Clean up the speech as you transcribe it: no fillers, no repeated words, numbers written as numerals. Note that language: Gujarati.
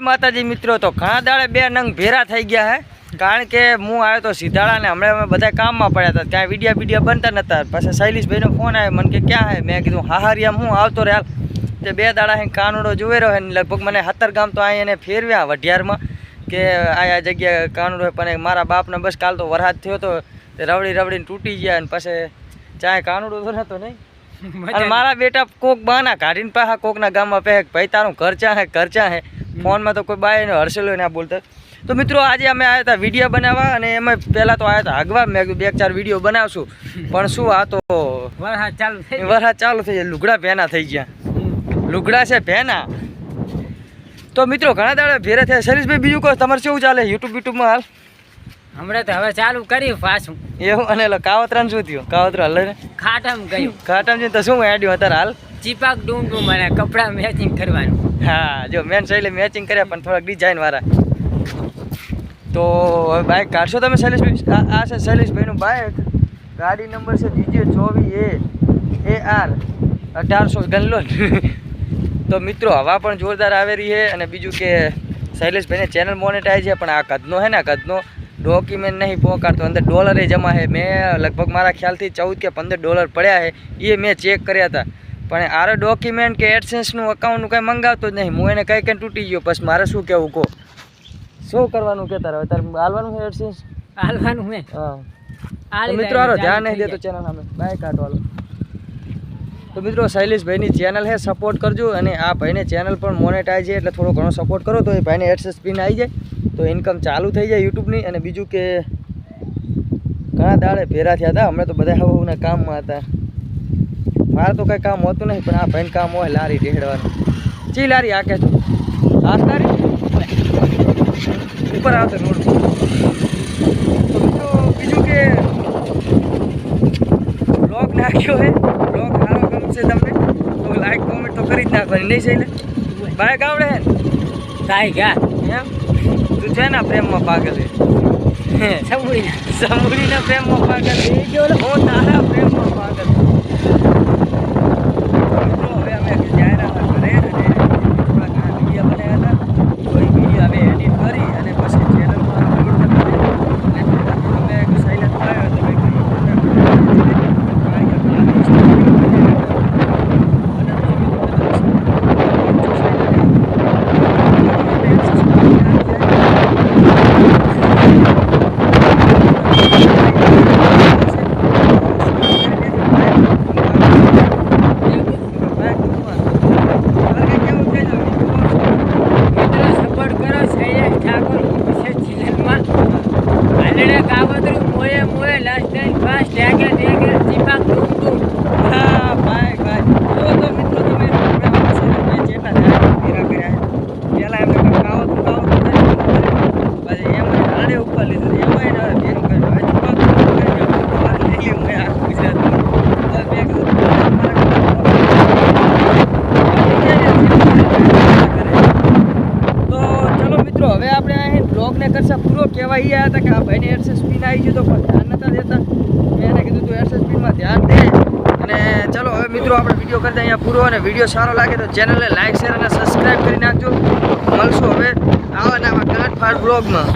માતાજી મિત્રો, તો ઘણા દાડે બે નંગ ભેરા થઈ ગયા હે, કારણ કે હું આવ્યો તો સીધાડા ને હમણાં અમે બધા કામમાં પડ્યા હતા, ત્યાં વિડીયા બનતા નહોતા. પછી શૈલેષભાઈનો ફોન આવ્યો, મને કે ક્યાં હે? મેં કીધું હાહરિયામ હું આવતો રે હાલ. તે 2 દાડા હે કાનુડો જોવે રહ્યો હે, લગભગ મને 17 ગામ તો અહીં એને ફેરવ્યા વઢિયારમાં કે આ જગ્યાએ કાનુડો હે. પણ મારા બાપને બસ કાલ તો વરસાદ થયો તો તે રવડીને તૂટી ગયા, અને પછી ચાહે કાનુડો તો નતો નહીં. અને મારા બેટા કોક બહાના કાઢીને પાછા કોકના ગામમાં પહેક ભાઈ તારું ઘર ચા હે ફોનમાં તો કોઈ બાયનો હર્ષેલો ના બોલતા. તો મિત્રો આજે અમે આવ્યા હતા વિડીયો બનાવવા, અને એમાં પહેલાં તો આવ્યા હતા આગવા. મેં 2-4 વિડીયો બનાવશું, પણ શું આ તો વરસાદ ચાલુ થઈ જાય, લુગડા ભેના થઈ ગયા. લુગડા છે ભેના. તો મિત્રો ઘણા દાડા ભેરા થયા. શૈલેષભાઈ બીજું કહો, તમારે કેવું ચાલે યુટ્યુબમાં હાલ? હમણાં તો હવે ચાલુ કર્યું પાછું એવું. અને કાવતરાને શું થયું? કાવતરા હલે ને ખાટમ ગયું. ખાટમ જઈને તો શું એડ્યું અત્યારે હાલ? ચીપાક ડુંડું મને કપડાં મેચિંગ કરવાનું. હા જો મેન શૈલે મેચિંગ કર્યા, પણ થોડાક ડિઝાઇન વાળા. તો હવે બાઇક કાઢશો તમે શૈલેષભાઈ? આ છે શૈલેષભાઈનું બાઇક. ગાડી નંબર છે DJ24AR 1800 ગનલો. તો મિત્રો હવા પણ જોરદાર આવી રહી છે. અને બીજું કે શૈલેષભાઈને ચેનલ મોનેટાઈઝ છે, પણ આ કદનો છે ને, કદનો ડોક્યુમેન્ટ નહીં પહોંચાડતો, અંદર ડોલરે જમા છે. મેં લગભગ મારા ખ્યાલથી 14 કે 15 ડોલર પડ્યા છે, એ મેં ચેક કર્યા હતા. પણ આરે ડોક્યુમેન્ટ કે એડસેન્સનું અકાઉન્ટનું કંઈ મંગાવતો જ નહીં. હું એને કંઈ તૂટી ગયો. પછી મારે શું કહેવું કહો? શું કરવાનું કે તારે? તારે હાલવાનું છે એડસેન્સ? હાલવાનું મેં હા. તો મિત્રો આરો ધ્યાન નહીં દેતો ચેનલ સામે બાઇક કાઢવાનો. તો મિત્રો શૈલેષભાઈની ચેનલ છે, સપોર્ટ કરજો. અને આ ભાઈને ચેનલ પણ મોનેટાઈઝ છે, એટલે થોડો ઘણો સપોર્ટ કરો તો એ ભાઈને એડસેન્સ પિન આવી જાય, તો ઇન્કમ ચાલુ થઈ જાય યુટ્યુબની. અને બીજું કે ઘણા દાડે ભેરા થયા હતા, હમણાં તો બધા હવના કામમાં હતા. મારે તો કંઈ કામ હોતું નહીં, પણ આ ભાઈને કામ હોય લારી ઢેડવાનું. ચી લારી આકે તું? હાથ લારી ઉપર આવતો રોડ. તો મિત્રો બીજું કે બ્લોગ નાખ્યો હે, બ્લોગ સારો ગમશે તમને તો લાઈક કોમેન્ટ તો કરી જ નાખવાની. નહીં શૈલે બાઇક આવડે હે થાય ગયા એમ? તું છે ને પ્રેમમાં પાગલ છે, સમુડીના પ્રેમમાં પાગલ છે. હું તારા પ્રેમમાં પાગલ. હવે અમે જાહેરાત કરે અને થોડા ઘણા વિડીયો બનાવ્યા હતા, તો એ વિડીયો અમે એડિટ કરી અને પછી ચેનલમાં અપલોડ કરી. અમે સાયલેન્ટ આવ્યો તો પૂરો કહેવા એ આવ્યા હતા કે આ ભાઈને એડસેન્સ પિન આવી ગયો, તો પણ ધ્યાન નતા દેતા. મેં એને કીધું તું એડસેન્સ પિનમાં ધ્યાન દે. અને ચલો હવે મિત્રો આપણે વિડીયો કરતા અહીંયા પૂરો. અને વિડીયો સારો લાગે તો ચેનલને લાઈક શેર અને સબસ્ક્રાઈબ કરી નાખજો. મળશું હવે આવા નવા ગાંઠ ફાડ બ્લોગમાં.